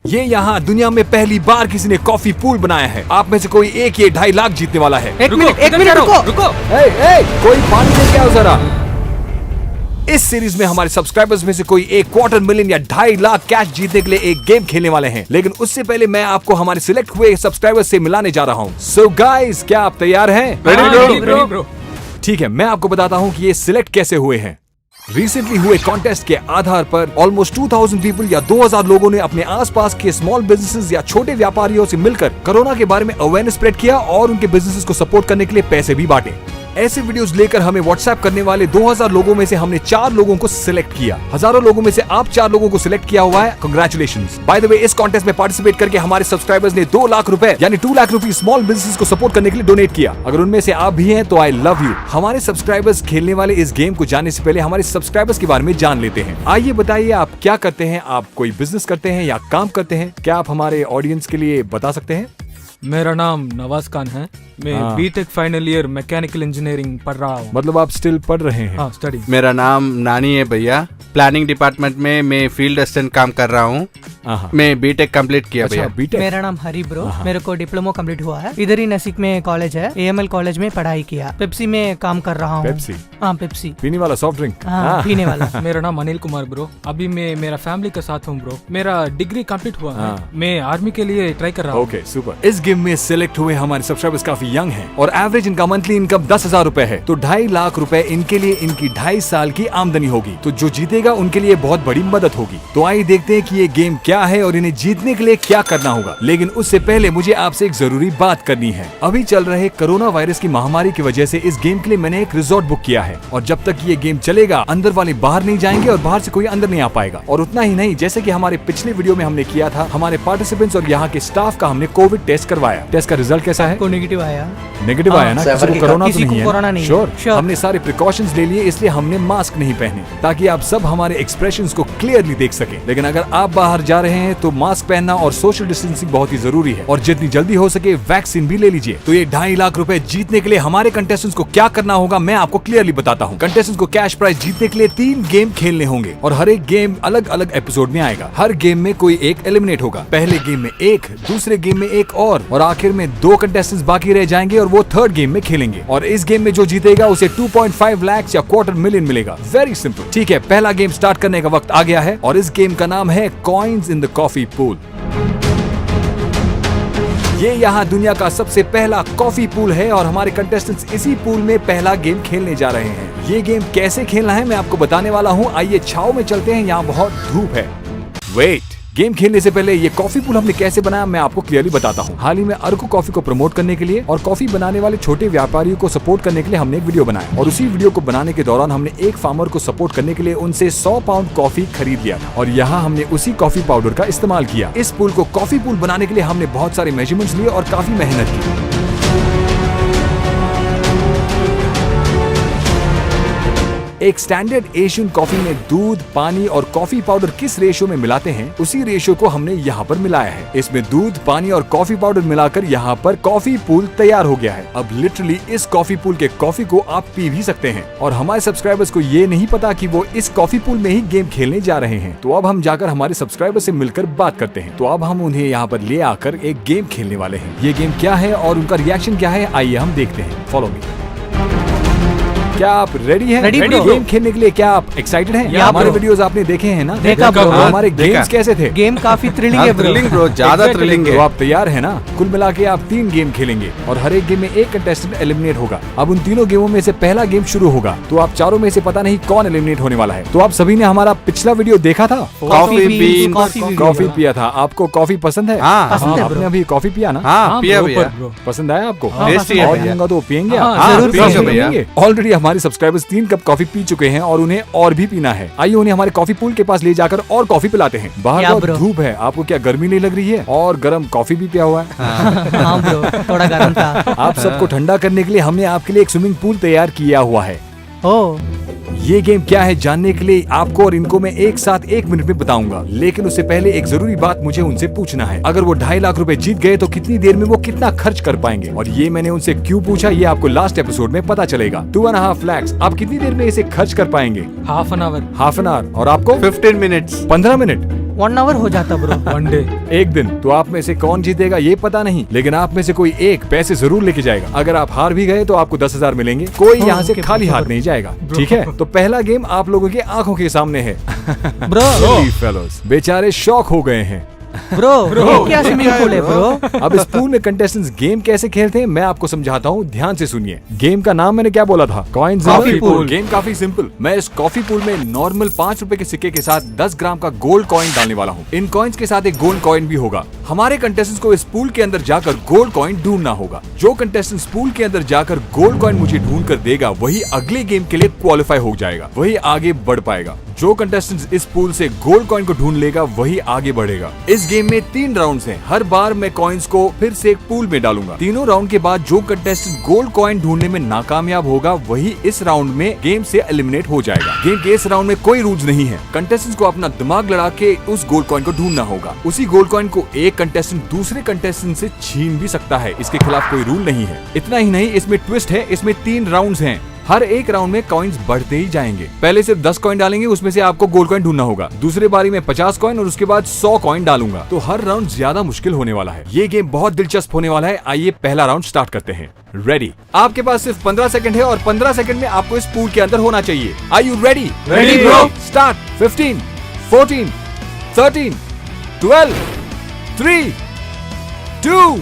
ये यहाँ दुनिया में पहली बार किसी ने कॉफी पूल बनाया है। आप में से कोई एक ये 2.5 लाख जीतने वाला है। एक मिनट रुको। कोई पानी लेके आओ जरा। इस सीरीज में हमारे सब्सक्राइबर्स में से कोई एक 250,000 या 2.5 लाख कैश जीतने के लिए एक गेम खेलने वाले हैं। लेकिन उससे पहले मैं आपको हमारे सिलेक्ट हुए सब्सक्राइबर्स से मिलाने जा रहा हूँ। सो गाइस, क्या आप तैयार हैं? Ready bro. ठीक है, मैं आपको बताता हूँ कि ये सिलेक्ट कैसे हुए हैं। रिसेंटली हुए कॉन्टेस्ट के आधार पर ऑलमोस्ट 2000 पीपल या 2000 लोगों ने अपने आसपास के स्मॉल बिजनेसेस या छोटे व्यापारियों से मिलकर कोरोना के बारे में अवेयरनेस स्प्रेड किया और उनके बिजनेसेस को सपोर्ट करने के लिए पैसे भी बांटे। ऐसे वीडियोस लेकर हमें व्हाट्सएप करने वाले 2000 लोगों में से हमने 4 लोगों को सिलेक्ट किया। हजारों लोगों में से आप 4 लोगों को सिलेक्ट किया हुआ है। कांग्रेचुलेशंस। बाय द वे, इस कॉन्टेस्ट में पार्टिसिपेट करके हमारे सब्सक्राइबर्स ने 2 लाख रुपए यानी 2 लाख रुपए स्मॉल बिजनेस को सपोर्ट करने के लिए डोनेट किया। अगर उनमें से आप भी हैं तो आई लव यू। हमारे सब्सक्राइबर्स खेलने वाले इस गेम को जानने से पहले हमारे सब्सक्राइबर्स के बारे में जान लेते हैं। आइए बताइए, आप क्या करते हैं? आप कोई बिजनेस करते हैं या काम करते हैं? क्या आप हमारे ऑडियंस के लिए बता सकते हैं? मेरा नाम नवाज खान है। मैं BTech final year mechanical engineering पढ़ रहा हूँ। मतलब आप स्टिल पढ़ रहे हैं? हाँ, स्टडी। मेरा नाम नानी है भैया। प्लानिंग डिपार्टमेंट में मैं फील्ड असिस्टेंट काम कर रहा हूँ। मैं बीटेक कंप्लीट किया भैया। बीटेक। मेरा नाम हरी ब्रो। मेरे को डिप्लोमा कंप्लीट हुआ है। इधर ही नासिक में कॉलेज है, AML कॉलेज में पढ़ाई किया। पेप्सी में काम कर रहा हूँ। पेप्सी? हाँ, पेप्सी पीने वाला सॉफ्ट ड्रिंक। हाँ, पीने वाला। मेरा नाम अनिल कुमार ब्रो। अभी मैं मेरा फैमिली के साथ हूँ ब्रो। मेरा डिग्री कंप्लीट हुआ है। मैं आर्मी के लिए ट्राई कर रहा हूँ। Okay, super. इस गेम में सिलेक्ट हुए हमारे सब्सक्राइबर्स काफी यंग हैं और एवरेज इनका मंथली इनकम 10,000 रुपए है। तो 2.5 लाख रुपए इनके लिए इनकी 2.5 साल की आमदनी होगी। तो जो जीतेगा उनके लिए बहुत बड़ी मदद होगी। तो आइए देखते हैं कि ये गेम क्या है और इन्हें जीतने के लिए क्या करना होगा। लेकिन उससे पहले मुझे आपसे एक जरूरी बात करनी है। अभी चल रहे कोरोना वायरस की महामारी की वजह से इस गेम के लिए मैंने एक रिजॉर्ट बुक किया है और जब तक ये गेम चलेगा अंदर वाले बाहर नहीं जाएंगे और बाहर से कोई अंदर नहीं आ पाएगा। और उतना ही नहीं, जैसे कि हमारे पिछले वीडियो में हमने किया था, हमारे पार्टिसिपेंट्स और यहाँ के स्टाफ का हमने कोविड टेस्ट करवाया। टेस्ट का रिजल्ट कैसा है? नेगेटिव आया। नेगेटिव आया ना? किसी को कोरोना तो नहीं है? श्योर। हमने सारे प्रिकॉशंस ले लिए, इसलिए हमने मास्क नहीं पहने ताकि आप सब हमारे एक्सप्रेशंस को क्लियरली देख सके। लेकिन अगर आप बाहर जा रहे हैं तो मास्क पहनना और सोशल डिस्टेंसिंग बहुत ही जरूरी है और जितनी जल्दी हो सके वैक्सीन भी ले लीजिए। तो ये 2.5 लाख रुपए जीतने के लिए हमारे कंटेस्टेंट्स को क्या करना होगा मैं आपको क्लियरली बताता हूँ। कंटेस्टेंट्स को कैश प्राइज जीतने के लिए 3 गेम खेलने होंगे और हर एक गेम अलग अलग एपिसोड में आएगा। हर गेम में कोई एक एलिमिनेट होगा। पहले गेम में एक, दूसरे गेम में एक और आखिर में 2 कंटेस्टेंट्स बाकी रह जाएंगे और वो थर्ड गेम में खेलेंगे। और इस गेम में जो जीतेगा उसे 2.5 लाख या $250,000 मिलेगा। Very simple. ठीक है, पहला गेम स्टार्ट करने का वक्त आ गया है और इस गेम का नाम है coins in the coffee pool. ये यहाँ दुनिया का सबसे पहला कॉफी पूल है और हमारे कंटेस्टेंट्स इसी पूल में पहला गेम खेलने जा रहे हैं। ये गेम कैसे खेलना है मैं आपको बताने वाला हूँ। आइए छाव में चलते हैं, यहाँ बहुत धूप है। वेट, गेम खेलने से पहले ये कॉफी पूल हमने कैसे बनाया मैं आपको क्लियरली बताता हूँ। हाल ही में अरकू कॉफी को प्रमोट करने के लिए और कॉफी बनाने वाले छोटे व्यापारियों को सपोर्ट करने के लिए हमने एक वीडियो बनाया और उसी वीडियो को बनाने के दौरान हमने एक फार्मर को सपोर्ट करने के लिए उनसे 100 पाउंड कॉफी खरीद लिया था और यहाँ हमने उसी कॉफी पाउडर का इस्तेमाल किया। इस पूल को कॉफी पूल बनाने के लिए हमने बहुत सारे मेजरमेंट्स लिए और काफी मेहनत की। एक स्टैंडर्ड एशियन कॉफी में दूध, पानी और कॉफी पाउडर किस रेशियो में मिलाते हैं उसी रेशियो को हमने यहाँ पर मिलाया है। इसमें दूध, पानी और कॉफी पाउडर मिलाकर यहाँ पर कॉफी पूल तैयार हो गया है। अब लिटरली इस कॉफी पूल के कॉफी को आप पी भी सकते हैं और हमारे सब्सक्राइबर्स को ये नहीं पता कि वो इस कॉफी पूल में ही गेम खेलने जा रहे हैं। तो अब हम जाकर हमारे सब्सक्राइबर से मिलकर बात करते हैं। तो अब हम उन्हें यहाँ पर ले आकर एक गेम खेलने वाले हैं। ये गेम क्या है और उनका रिएक्शन क्या है, आइए हम देखते हैं। Follow me. क्या आप रेडी हैं? रेडी गेम खेलने के लिए क्या आप एक्साइटेड हैं? हमारे वीडियोस आपने देखे हैं ना? देखा ब्रो। हमारे गेम्स कैसे थे? गेम काफी थ्रिलिंग है ब्रो, ज्यादा थ्रिलिंग है। तो आप तैयार है ना? कुल मिला के आप 3 गेम खेलेंगे और हर एक गेम में एक कंटेस्टेंट एलिमिनेट होगा। अब उन तीनों गेमों में से पहला गेम शुरू होगा तो आप चारों में से पता नहीं कौन एलिमिनेट होने वाला है। तो आप सभी ने हमारा पिछला वीडियो देखा था? कॉफी पिया था। आपको कॉफी पसंद है? आपने अभी कॉफी पिया ना? पिया भैया। पसंद आया आपको? और तो पियेंगे? ऑलरेडी हमारे सब्सक्राइबर्स 3 कप कॉफी पी चुके हैं और उन्हें और भी पीना है। आइए उन्हें हमारे कॉफी पूल के पास ले जाकर और कॉफी पिलाते हैं। बाहर बहुत धूप है, आपको क्या गर्मी नहीं लग रही है? और गर्म कॉफी भी पिया हुआ है। हाँ ब्रो, थोड़ा गर्म था। आप सबको ठंडा करने के लिए हमने आपके लिए एक स्विमिंग पूल तैयार किया हुआ है। ओह, ये गेम क्या है जानने के लिए आपको और इनको मैं एक साथ 1 मिनट में बताऊंगा। लेकिन उससे पहले एक जरूरी बात मुझे उनसे पूछना है। अगर वो 2.5 लाख रुपए जीत गए तो कितनी देर में वो कितना खर्च कर पाएंगे? और ये मैंने उनसे क्यों पूछा ये आपको लास्ट एपिसोड में पता चलेगा। 2.5 लाख आप कितनी देर में इसे खर्च कर पाएंगे? Half an hour. Half an hour. और आपको? 15 मिनट्स। 15 मिनट। 1 आवर हो जाता ब्रो। 1 डे। एक दिन। तो आप में से कौन जीतेगा ये पता नहीं, लेकिन आप में से कोई एक पैसे जरूर लेके जाएगा। अगर आप हार भी गए तो आपको 10,000 मिलेंगे। कोई यहाँ से खाली हाथ नहीं जाएगा, ठीक है? तो पहला गेम आप लोगों की आंखों के सामने है। ब्रो फेलोज बेचारे शॉक हो गए हैं। ब्रो ये क्या स्विमिंग पूल है ब्रो? अब इस पूल में कंटेस्टेंट्स गेम कैसे खेलते हैं मैं आपको समझाता हूँ, ध्यान से सुनिए। गेम का नाम मैंने क्या बोला था? Coin coffee pool. गेम काफी सिंपल। मैं इस कॉफी पूल में नॉर्मल 5 रुपए के सिक्के के साथ 10 ग्राम का गोल्ड कॉइन डालने वाला हूँ। इन कॉइन्स के साथ एक गोल्ड कॉइन भी होगा। हमारे कंटेस्टेंट्स को इस पूल के अंदर जाकर गोल्ड कॉइन ढूंढना होगा। जो कंटेस्टेंट्स पूल के अंदर जाकर गोल्ड कॉइन मुझे ढूंढ कर देगा वही अगले गेम के लिए क्वालिफाई हो जाएगा, वही आगे बढ़ पाएगा। जो कंटेस्टेंट्स इस पूल से गोल्ड कॉइन को ढूंढ लेगा वही आगे बढ़ेगा। इस गेम में 3 राउंड्स हैं। हर बार मैं कॉइन्स को फिर से एक पूल में डालूंगा। तीनों राउंड के बाद जो कंटेस्टेंट गोल्ड कॉइन ढूंढने में नाकामयाब होगा वही इस राउंड में गेम से एलिमिनेट हो जाएगा। गेम के इस राउंड में कोई रूल्स नहीं है। कंटेस्टेंट्स को अपना दिमाग लड़ा के उस गोल्ड कॉइन को ढूंढना होगा। उसी गोल्ड कॉइन को एक कंटेस्टेंट दूसरे कंटेस्टेंट से छीन भी सकता है। इसके खिलाफ कोई रूल नहीं है। इतना ही नहीं, इसमें ट्विस्ट है। इसमें 3 राउंड्स हैं। हर एक राउंड में कॉइन्स बढ़ते ही जाएंगे। पहले सिर्फ 10 कॉइन डालेंगे, उसमें से आपको गोल्ड कॉइन ढूंढना होगा। दूसरे बारी में 50 कॉइन और उसके बाद 100 कॉइन डालूंगा। तो हर राउंड ज्यादा मुश्किल होने वाला है। ये गेम बहुत दिलचस्प होने वाला है। आइए पहला राउंड स्टार्ट करते हैं। रेडी? आपके पास सिर्फ 15 सेकंड है और 15 सेकंड में आपको इस पूल के अंदर होना चाहिए। Are you ready? Ready bro. Start. 15, 14, 13, 12, 3, 2,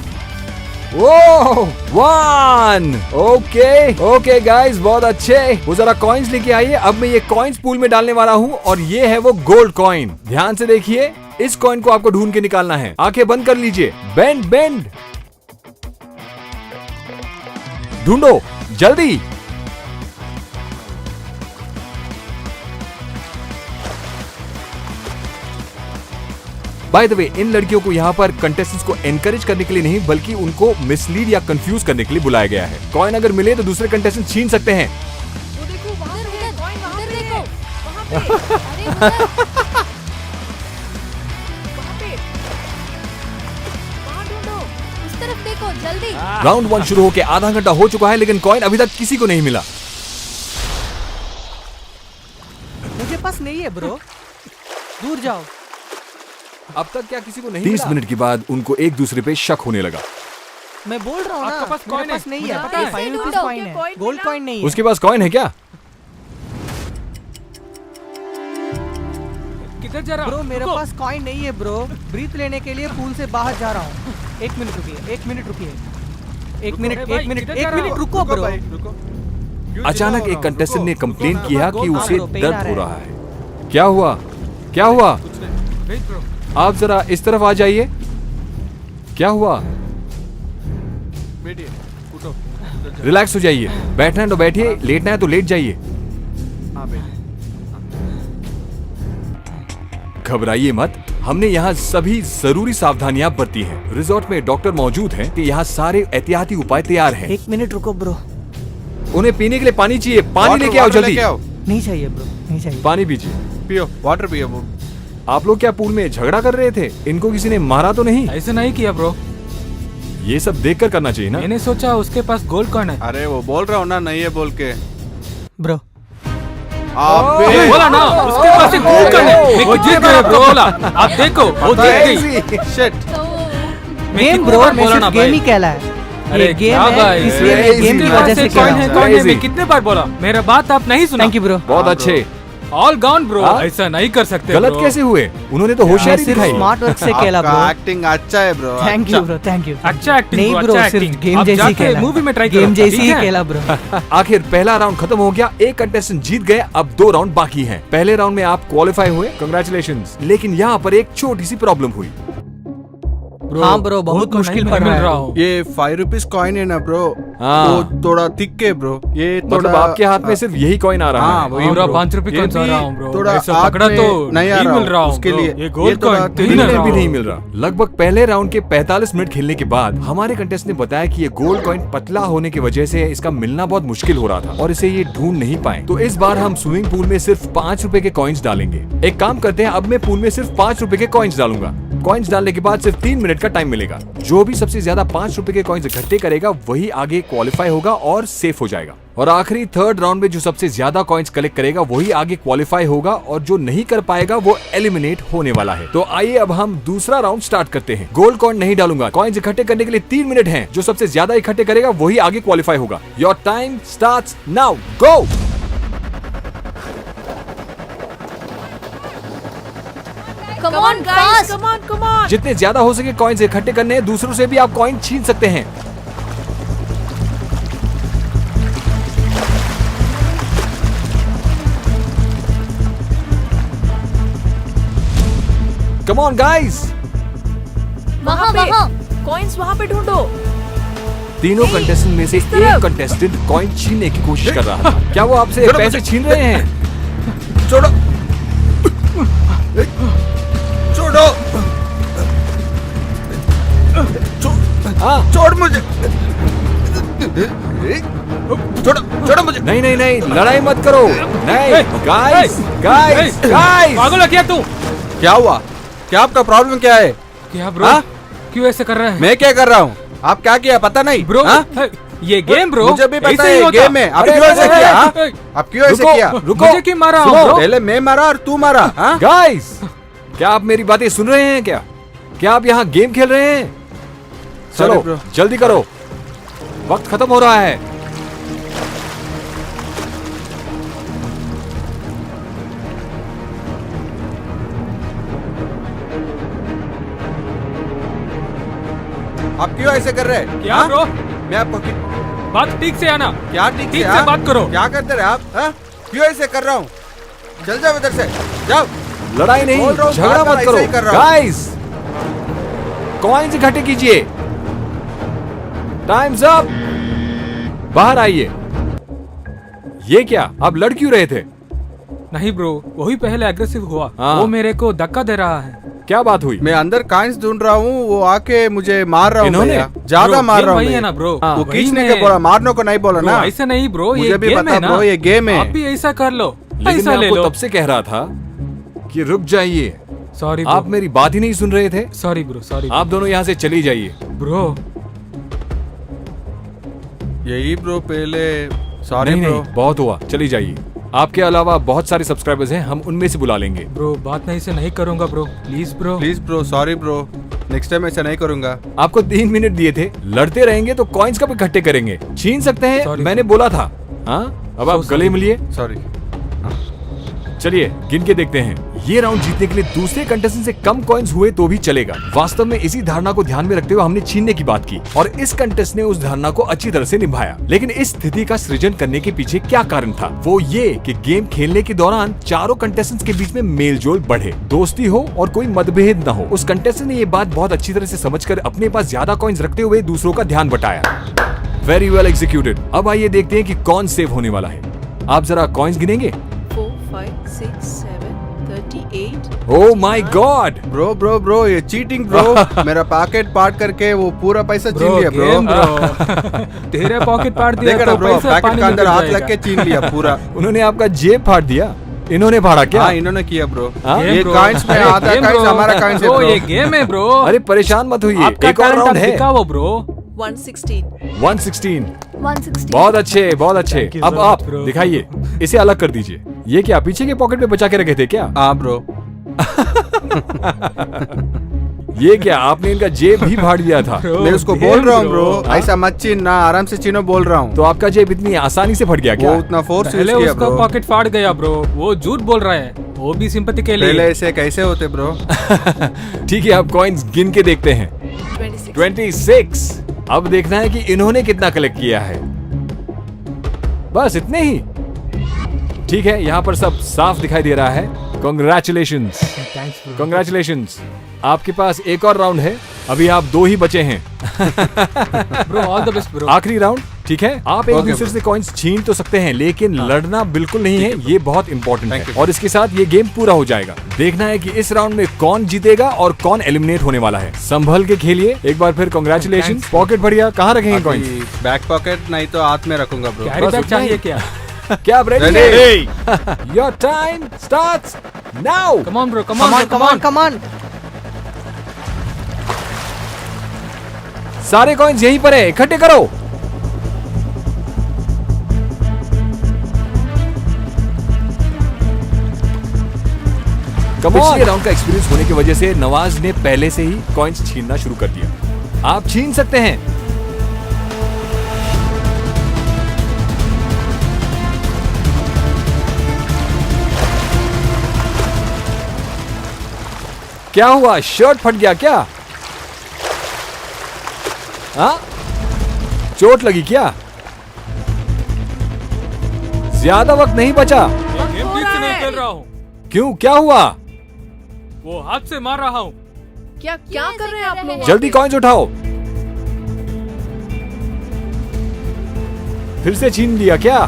1। Okay guys, बहुत अच्छे। वो जरा कॉइन्स लेके आइए। अब मैं ये कॉइन्स पूल में डालने वाला हूँ और ये है वो गोल्ड कॉइन। ध्यान से देखिए, इस कॉइन को आपको ढूंढ के निकालना है। आंखें बंद कर लीजिए। बेंड ढूंढो जल्दी। बाय द वे, इन लड़कियों को यहाँ पर कंटेस्टेंट्स को एनकरेज करने के लिए नहीं बल्कि उनको मिसलीड या कंफ्यूज करने के लिए बुलाया गया है। कॉइन अगर मिले तो दूसरे कंटेस्टेंट छीन सकते हैं। वो देखो, वहाँ देखो, वहाँ पे, अरे उधर, वहाँ ढूंढो, उस तरफ देखो, जल्दी। राउंड 1 शुरू होके आधा घंटा हो चुका है लेकिन कॉइन अभी तक किसी को नहीं मिला। मुझे पास नहीं है ब्रो, दूर जाओ। अब तक क्या किसी को नहीं 30 मिनट के बाद उनको एक दूसरे पे शक होने लगा। मैं बोल रहा हूँ ना, आपके पास मेरे कॉइन है? पास नहीं मुझे है। पता है। 5 रुपीस कॉइन है, गोल्ड कॉइन नहीं है। उसके पास कॉइन है क्या? किधर जा रहा ब्रो हूँ? मेरे रुको। पास कॉइन नहीं है ब्रो। ब्रीथ लेने के लिए पूल से बाहर जा रहा हूँ। 1 मिनट रुकिए, 1 मिनट रुकिए। 1 मिनट, भाई, 1 मिनट, किधर 1 जा रहा मिनट हो? रुको ब्रो। अचानक एक कंटेस्टेंट ने कंप्लेन किया कि रुको, उसे रुको, पेन दर्द आ हो रहा रहा है। क्या हुआ? Wait bro. आप जरा इस तरफ आ जाइए। क्या हुआ? बैठिए, उठो। रिलैक्स हो जाइए। बैठना है तो बैठिए, लेटना है तो लेट जाइए। हाँ बैठिए। घबराइए मत, हमने यहाँ सभी जरूरी सावधानियां बरती हैं। रिजॉर्ट में डॉक्टर मौजूद हैं कि यहाँ सारे एहतियाती उपाय तैयार हैं। 1 मिनट रुको ब्रो। उन्हें पीने के लिए पानी चाहिए। पानी लेके आओ जल्दी। नहीं चाहिए ब्रो, नहीं चाहिए। पानी पीजिए। पियो, वाटर पियो। वो आप लोग क्या पूल में झगड़ा कर रहे थे? इनको किसी ने मारा तो नहीं? ऐसा नहीं किया ब्रो। ये सब देखकर करना चाहिए ना। मैंने सोचा उसके पास गोल्ड कॉइन है। अरे वो बोल रहा हूँ ना, नहीं है बोल के। ब्रो अबे बोला ना उसके पास एक गोल्ड कॉइन है। मैं जीत गया ब्रो। बोला आप देखो, वो जीत गई। शिट। मैं गेम कितनी ब्रो, बार मैं बोला सिर्फ ना गेम भाई। ही कहला है। अरे ये गेम क्या है, भाई, इसलिए मैं गेम की वजह से कॉइन है, खेला। कॉइन है। Crazy। मैं कितने बार बोला, मेरा बात आप नहीं सुना। Thank you bro. बहुत अच्छे। All gown bro. हाँ? ऐसा नहीं कर सकते गलत bro। कैसे हुए? उन्होंने तो मैं होशियारी सिर्फ दिखाई। स्मार्ट वर्क से खेला आपका ब्रो। एक्टिंग अच्छा है bro. Thank you bro, thank you. अच्छा एक्टिंग नहीं ब्रो, ब्रो, अच्छा सिर्फ एक्टिंग। गेम आप जैसी जाके खेला। मूवी में ट्राई गेम करो, जैसी ठीक ही है? खेला ब्रो। आखिर पहला राउंड खत्म हो गया। एक कंटेस्टेंट जीत गए, अब 2 राउंड बाकी हैं। पहले राउंड में आप क्वालिफाई हुए, कंग्रेचुलेशंस। लेकिन यहाँ पर एक छोटी सी प्रॉब्लम हुई। हाँ ब्रो, बहुत मुश्किल पड़ मिल रहा है। हूँ। ये 5 रुपीस कॉइन है ना ब्रो, हाँ। वो थोड़ा थिक है ब्रो। ये थोड़ा मतलब आपके हाथ में सिर्फ यही कॉइन आ रहा हाँ, है। वही पूरा ब्रो। 5 रुपए ये कॉइन भी रहा हूँ ब्रो। थोड़ा ऐसा हाथ पकड़ा में तो नहीं आ नहीं रहा मिल रहा हूँ उसके ब्रो। लिए। ये ये गोल्ड थोड़ा कॉइन थिक मिल है मिलने रहा भी हूँ। नहीं मिल रहा। लगभग पहले राउंड के 45 मिनट खेलने के बाद हमारे कंटेस्टेंट ने बताया कि ये गोल्ड कॉइन पतला होने की वजह से इसका मिलना बहुत मुश्किल हो रहा था और इसे ये ढूंढ नहीं पाए। तो इस बार हम स्विमिंग पूल में सिर्फ 5 रुपए के कॉइन्स डालेंगे। एक काम करते हैं, अब मैं पूल में सिर्फ 5 रुपए के कॉइन्स डालूंगा। कॉइन्स डालने के बाद सिर्फ 3 मिनट का टाइम मिलेगा। जो भी सबसे ज्यादा 5 रुपए के कॉइन्स इकट्ठे करेगा वही आगे क्वालिफाई होगा और सेफ हो जाएगा। और आखिरी थर्ड राउंड में जो सबसे ज्यादा कॉइन्स कलेक्ट करेगा वही आगे क्वालिफाई होगा और जो नहीं कर पाएगा वो एलिमिनेट होने वाला है। तो आइए अब हम दूसरा राउंड स्टार्ट करते हैं। गोल्ड कॉइन नहीं डालूंगा, कॉइन्स इकट्ठे करने के लिए 3 मिनट हैं। जो सबसे ज्यादा इकट्ठे करेगा वही आगे क्वालिफाई होगा। Your time starts now, go. Come on, guys, come on, come on. जितने ज्यादा हो सके कॉइन्स इकट्ठे करने हैं। दूसरों से भी आप कॉइन छीन सकते हैं। Come on, guys. वहाँ वहाँ कॉइन्स वहाँ पे ढूंढो। तीनों कंटेस्टेंट में से एक कंटेस्टेंट कॉइन छीनने की कोशिश कर रहा था। क्या वो आपसे पैसे छीन रहे हैं? छोड़ो, छोड़ो, हाँ। छोड़ मुझे, छोड़ो, छोड़ो मुझे। नहीं नहीं नहीं, लड़ाई मत करो। नहीं, गाइस गाइस गाइस। पागल है क्या तू? क्या हुआ? क्या आपका प्रॉब्लम क्या है? क्या ब्रो? हाँ? क्यों ऐसे कर रहे हैं? मैं क्या कर रहा हूँ? आप क्या किया पता नहीं? ब्रो, हाँ? ये गेम ब्रो, मुझे भी पता ऐसे ही है होता। गेम है। आप अरे, क्यों ऐसे अरे, किया? हाँ? अरे, आप क्यों ऐसे किया? रुको। मुझे क्यों मारा सुनो, ब्रो? पहले मैं मारा और तू मारा। हाँ? गाइस, क्या आप मेरी बातें सुन रहे हैं? क्या आप यहाँ गेम खेल रहे हैं? Sorry, चलो bro. जल्दी करो, वक्त खत्म हो रहा है। आप क्यों ऐसे कर रहे हैं? क्या हाँ? ब्रो? मैं आपको बात ठीक से आना। क्या ठीक ठीक से हाँ? बात करो। क्या करते रहे आप? हाँ? क्यों ऐसे कर रहा हूँ? चल जाओ इधर से, जाओ। लड़ाई नहीं, बोल रहा हूँ, झगड़ा बार-बार मत ऐसे ही करो। कर रहा हूँ। गाइस, कॉइन्स इकट्ठे कीजिए। Times up. बाहर आइए। ये क्या, आप लड़ क्यों रहे थे? नहीं ब्रो, वही पहले एग्रेसिव हुआ। हाँ। वो मेरे को धक्का दे रहा है। क्या बात हुई? मैं अंदर कॉइन्स ढूंढ रहा हूँ, वो आके मुझे मार रहा हूँ। इन्होंने? भैया। ज्यादा ब्रो, मार गेम रहा हूँ वही है मैं। ना ब्रो। हाँ, वो वही खींचने में- के बोला, मारने को नहीं बोला ब्रो, ना। ऐसा नहीं ब्रो, मुझे ये भी गेम पता है ना ब्रो, ये गेम है। आप भी ऐसा कर लो, लेकिन ऐसा मैं ले आपको लो। तब से कह रहा था कि रुक जाइए। सॉरी आप मेरी बात ही नहीं सुन रहे थे। सॉरी ब्रो, सॉरी आप दोनों यहाँ से चली जाइए। ब्रो। यही ब्रो पहले। सॉरी नहीं ब्रो। नहीं, बहुत हुआ, चली जाइए। आपके अलावा बहुत सारे सब्सक्राइबर्स हैं, हम उनमें से बुला लेंगे। ब्रो बात नहीं से नहीं करूंगा bro, please bro. Please bro, sorry bro, next time ऐसा नहीं करूंगा। आपको 3 मिनट दिए थे, लड़ते रहेंगे तो कॉइन्स कब इकट्ठे करेंगे? छीन सकते हैं, Sorry. मैंने बोला था। हाँ, अब आप So गले sorry. मिलिए। सॉरी। चलिए गिन के देखते हैं। ये राउंड जीतने के लिए दूसरे कंटेस्टेंट से कम कॉइन्स हुए तो भी चलेगा। वास्तव में इसी धारणा को ध्यान में रखते हुए हमने छीनने की बात की और इस कंटेस्ट ने उस धारणा को अच्छी तरह से निभाया। लेकिन इस स्थिति का सृजन करने के पीछे क्या कारण था? वो ये कि गेम खेलने के दौरान चारों कंटेस्टेंट्स के बीच में मेलजोल बढ़े, दोस्ती हो और कोई मतभेद न हो। उस कंटेस्टेंट ने ये बात बहुत अच्छी तरह से समझकर अपने पास ज्यादा कॉइन्स रखते हुए दूसरों का ध्यान बटाया। Very well executed. अब आइए देखते हैं कि कौन सेव होने वाला है। आप जरा कॉइन्स गिनेंगे? 4, 5, 6, 7, 38। Oh my god! Bro bro bro, ये चीटिंग ब्रो। मेरा पॉकेट पार्ट करके वो पूरा पैसा छीन ब्रो लिया ब्रो। Game bro. तेरे पॉकेट पार्ट दिया देखा ना तो ब्रो, पैसा पैकेट पानी के में अंदर डूब हाथ जाएगा। लग के छीन लिया पूरा। उन्होंने आपका जेब फाड़ दिया। इन्होंने फाड़ा क्या? हाँ, इन्होंने किया ब्रो। हाँ? ये ब्रो। कॉइन्स में अरे, आधा गेम कॉइन्स ब्रो। हमारा कॉइन्स है ब्रो, ब्रो। ये गेम है ब्रो। अरे परेशान मत होइए, आपका एक और talent राउंड आप है। दिखाओ ब्रो। 116। 116। 160. बहुत अच्छे, बहुत अच्छे। Thank you अब so आप much, bro. दिखाइए, इसे अलग कर दीजिए। ये क्या पीछे के पॉकेट में बचा के रखे थे क्या? हाँ ब्रो। ये क्या, आपने इनका जेब भी फाड़ दिया था? Bro, मैं उसको गेम बोल रहा हूँ ब्रो। ब्रो, ऐसा मत छीनना, आराम से छीनो बोल रहा हूँ। तो आपका जेब इतनी आसानी से फट गया वो क्या? उतना फोर्स यूज पहले किया उसका ब्रो। पॉकेट फाड़ गया ब्रो, वो झूठ बोल रहा है, वो भी सिंपैथी के पहले लिए। ऐसे कैसे होते ब्रो? ठीक है, अब कॉइन्स गिन के देखते हैं। 26। 26। अब देखना है कि इन्होंने कितना कलेक्ट किया है। बस इतने ही। ठीक है, यहाँ पर सब साफ दिखाई दे रहा है। Congratulations. Thanks bro. Congratulations. आपके पास एक और राउंड है, अभी आप 2 ही बचे हैं। Bro all the best bro. आखिरी राउंड, ठीक है? आप एक Okay, दूसरे bro. से कॉइन्स छीन तो सकते हैं, लेकिन लड़ना बिल्कुल नहीं है। ये बहुत इंपॉर्टेंट Thank है you. और इसके साथ ये गेम पूरा हो जाएगा। देखना है कि इस राउंड में कौन जीतेगा और कौन एलिमिनेट होने वाला है। संभल के खेलिए। एक बार फिर कॉन्ग्रेचुलेशन। Thanks. पॉकेट बढ़िया, कहाँ रखेंगे कॉइन्स? अभी बैक पॉकेट नहीं तो हाथ में रखूंगा ब्रो। कैरी बस बैग उतना ही। चाहिए क्या? क्या आप रेडी Ready. हैं? Your time starts now. Come on bro, come Come on on, come on, come on. सारे कॉइन्स यहीं पर है, इकट्ठे करो। पिछले राउंड का एक्सपीरियंस होने की वजह से नवाज ने पहले से ही कॉइन्स छीनना शुरू कर दिया। आप छीन सकते हैं। क्या हुआ, शर्ट फट गया क्या? हाँ, चोट लगी क्या? ज्यादा वक्त नहीं बचा। गेम ठीक से नहीं खेल रहा हूँ। क्यों, क्या हुआ? वो हाथ से मार रहा हूँ। क्या क्या कर रहे हैं आप लोग? जल्दी कॉइन्स उठाओ। फिर से छीन लिया क्या?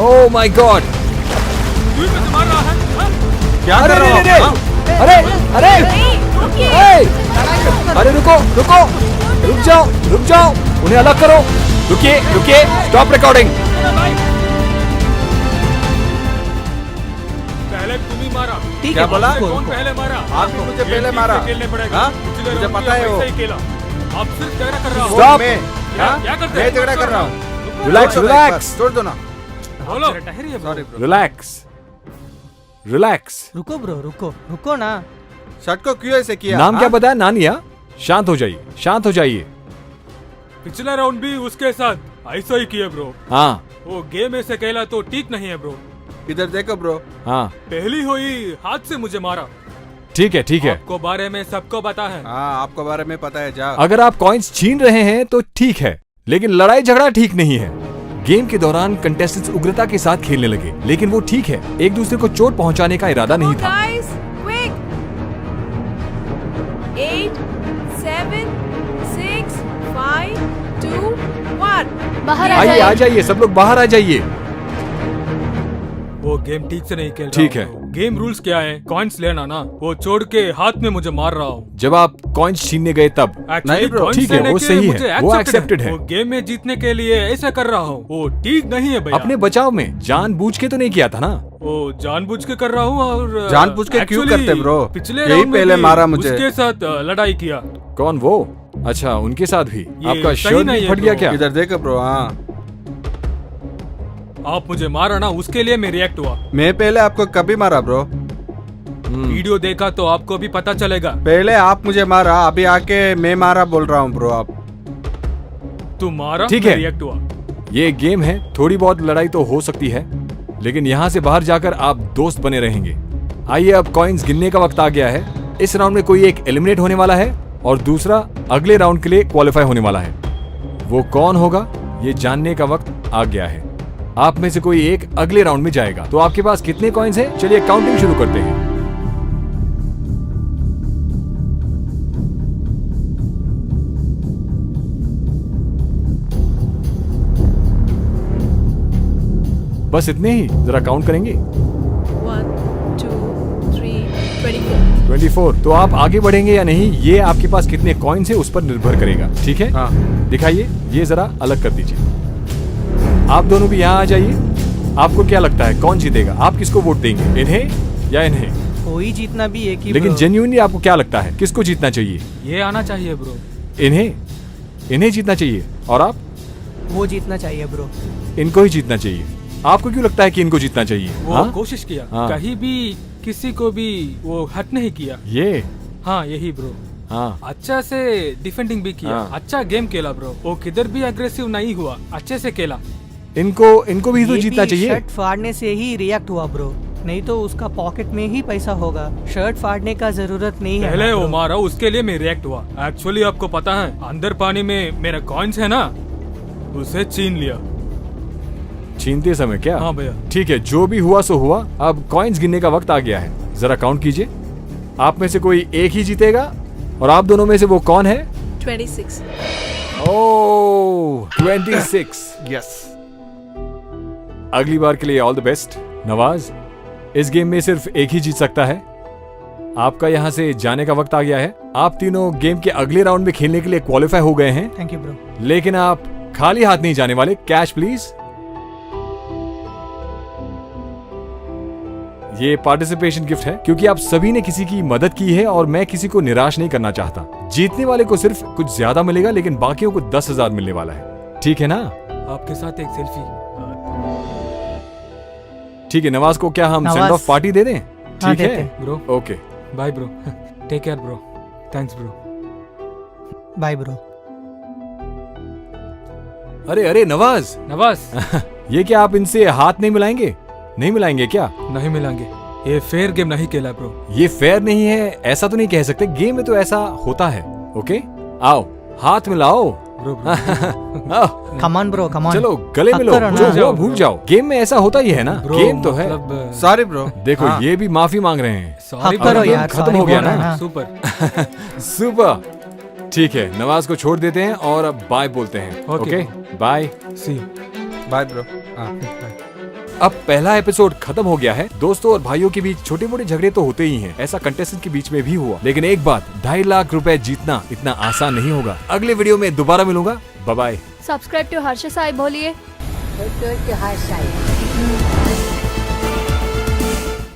ओह माय गॉड, क्यों मुझे मार रहा है? हाँ? क्या अरे कर रहे अरे हो? अरे अरे अरे रुको रुको, रुक जाओ रुक जाओ, उन्हें अलग करो। रुकिए रुकिए, स्टॉप रिकॉर्डिंग। पहले तुम ही मारा। ठीक क्या है बोला? मुझे कौन पहले मारा? आपने मुझे गेम पहले ठीक मारा। से खेलने पड़ेगा। हाँ? पिछले मुझे राउंड पता है में वो। वैसे ही खेला। आप सिर्फ झगड़ा कर रहा हो। Stop! मैं क्या- क्या करते मैं हैं? झगड़ा कर रहा हूँ। रिलैक्स रिलैक्स छोड़ दो ना। बोलो। Sorry bro. Relax relax. रुको ब्रो, रुको रुको ना। शर्ट को क्यों ऐसे किया? नाम क्या हाँ? बताया? नानिया। शांत हो जाइए, शांत हो जाइए। पिछला राउंड भी उसके साथ ऐसा ही किया ब्रो। हाँ वो गेम ऐसे खेला तो ठीक नहीं है ब्रो। इधर देखो ब्रो। हाँ पहली हुई हाथ से मुझे मारा। ठीक है ठीक है। आपको बारे में सबको पता है। हाँ, आपको बारे में पता है। जा। अगर आप कॉइन्स छीन रहे हैं तो ठीक है, लेकिन लड़ाई झगड़ा ठीक नहीं है। गेम के दौरान कंटेस्टेंट्स उग्रता के साथ खेलने लगे, लेकिन वो ठीक है, एक दूसरे को चोट पहुंचाने का इरादा नहीं था। Guys, quick! 8, 7, 6, 5, 2, 1. बाहर आ आइए जाइए। आ जाइए, सब लोग बाहर आ जाइए। वो गेम ठीक से नहीं खेल रहा ठीक हूँ है। ब्रो। गेम रूल्स क्या है? कॉइन्स लेना ना। वो छोड़ के हाथ में मुझे मार रहा हूँ। जब आप कॉइन्स छीनने गए तब। नहीं bro, ठीक है, वो सही है, वो accepted है। वो गेम में जीतने के लिए ऐसा कर रहा हूँ। वो ठीक नहीं है भैया। अपने बचाव में जानबूझ के तो नहीं किया था ना? वो जानबूझ के कर रहा हूँ। और जानबूझ के क्यों actually करते bro? पिछले यही राउंड में पहले भी मारा मुझे। उसके साथ लड़ाई किया। कौन वो? अच्छा, उनके साथ भी ये आपका सही शर्ट नहीं भी है फट गया bro। क्या? इधर देखो ब्रो। हाँ, आप मुझे मारा ना, उसके लिए मैं रिएक्ट हुआ। मैं पहले आपको कभी मारा ब्रो? वीडियो देखा तो आपको भी पता चलेगा। पहले आप मुझे मारा, अभी आके मैं मारा बोल रहा हूँ ब्रो। आप तू मारा, ठीक मैं है। रिएक्ट हुआ। ये गेम है, थोड़ी बहुत लड़ाई तो हो सकती है, लेकिन यहाँ से बाहर जाकर आप दोस्त बने रहेंगे। आइए, अब कॉइन्स गिनने का वक्त आ गया है। इस राउंड में कोई एक एलिमिनेट होने वाला है और दूसरा अगले राउंड के लिए क्वालिफाई होने वाला है। वो कौन होगा ये जानने का वक्त आ गया है। आप में से कोई एक अगले राउंड में जाएगा। तो आपके पास कितने कॉइन्स हैं? चलिए काउंटिंग शुरू करते हैं। बस इतने ही? जरा काउंट करेंगे। 1, 2, 3, 24. 24। तो आप आगे बढ़ेंगे या नहीं, ये आपके पास कितने कॉइन्स है उस पर निर्भर करेगा। ठीक है, हाँ। दिखाइए, ये जरा अलग कर दीजिए। आप दोनों भी यहाँ आ जाइए। आपको क्या लगता है कौन जीतेगा? आप किसको वोट देंगे, इन्हें या इन्हें? कोई जीतना भी एक ही लेकिन bro। जेन्युइनली आपको क्या लगता है किसको जीतना चाहिए? ये आना चाहिए ब्रो। इन्हें जीतना चाहिए। और आप? वो जीतना चाहिए ब्रो। इनको ही जीतना चाहिए। आपको क्यों लगता है कि इनको जीतना चाहिए? वो हाँ? कोशिश किया, हाँ। कहीं भी किसी को भी वो हट नहीं किया। ये हाँ, यही ब्रो। हाँ अच्छा से डिफेंडिंग भी किया। हाँ। अच्छा गेम खेला ब्रो। वो किधर भी अग्रेसिव नहीं हुआ, अच्छे से खेला। इनको भी तो ये जीतना भी चाहिए। शर्ट फाड़ने से ही रिएक्ट हुआ ब्रो, नहीं तो उसका पॉकेट में ही पैसा होगा। शर्ट फाड़ने का जरूरत नहीं है पहले ना वो bro। मारा, उसके लिए मैं रिएक्ट हुआ। एक्चुअली आपको पता है, अंदर पानी में मेरा कॉइन्स है ना, उसे छीन लिया। छीनते समय क्या? हाँ भैया। ठीक है, जो भी हुआ सो हुआ। अब कॉइन्स गिनने का वक्त आ गया है। जरा काउंट कीजिए। आप में से कोई एक ही जीतेगा और आप दोनों में से वो कौन है? 26. ओह 26। यस। अगली बार के लिए ऑल द बेस्ट। नवाज, इस गेम में सिर्फ एक ही जीत सकता है। आपका यहाँ से जाने का वक्त आ गया है। आप तीनों गेम के अगले राउंड में खेलने के लिए क्वालिफाई हो गए हैं, थैंक यू ब्रो। लेकिन आप खाली हाथ नहीं जाने वाले। Cash please. ये पार्टिसिपेशन गिफ्ट है क्योंकि आप सभी ने किसी की मदद की है और मैं किसी को निराश नहीं करना चाहता। जीतने वाले को सिर्फ कुछ ज्यादा मिलेगा लेकिन बाकियों को 10,000 मिलने वाला है। ठीक है ना? आपके साथ एक सेल्फी। ठीक है नवाज को क्या हम नवाज। सेंड ऑफ पार्टी दे दें? हाँ, ठीक देते है हैं। Bro okay bye bro. Take care bro. Thanks bro. Bye bro. अरे अरे नवाज नवाज ये क्या आप इनसे हाथ नहीं मिलाएंगे? नहीं मिलाएंगे क्या? नहीं मिलांगे, ये फेयर गेम नहीं खेला ब्रो। ये फेयर नहीं है ऐसा तो नहीं कह सकते, गेम में तो ऐसा होता है। ओके आओ हाथ मिलाओ। ब्रो आओ, कमान ब्रो कमान। चलो गले मिलो, हक करो ना। जो वो भूल जाओ। गेम में ऐसा होता ही है ना, ब्रो गेम तो है। मतलब सॉरी ब्रो। देखो हाँ। ये भी माफी मांग रहे हैं। सॉरी हक करो गेम यार, खत्म sorry हो गया बोल रहे ना? हैं, हाँ। सुपर। सुपर। ठीक है नवाज को छोड़ देते हैं और अब बाय बोलते हैं। Okay. Okay bye. See bye bro. हाँ। अब पहला एपिसोड खत्म हो गया है। दोस्तों और भाइयों के बीच छोटे मोटे झगड़े तो होते ही हैं, ऐसा कंटेस्टेंट के बीच में भी हुआ। लेकिन एक बात, 2.5 लाख रुपए जीतना इतना आसान नहीं होगा। अगले वीडियो में दोबारा मिलूंगा। Bye bye. Subscribe to Harsh Sai बोलिए। to Harshai.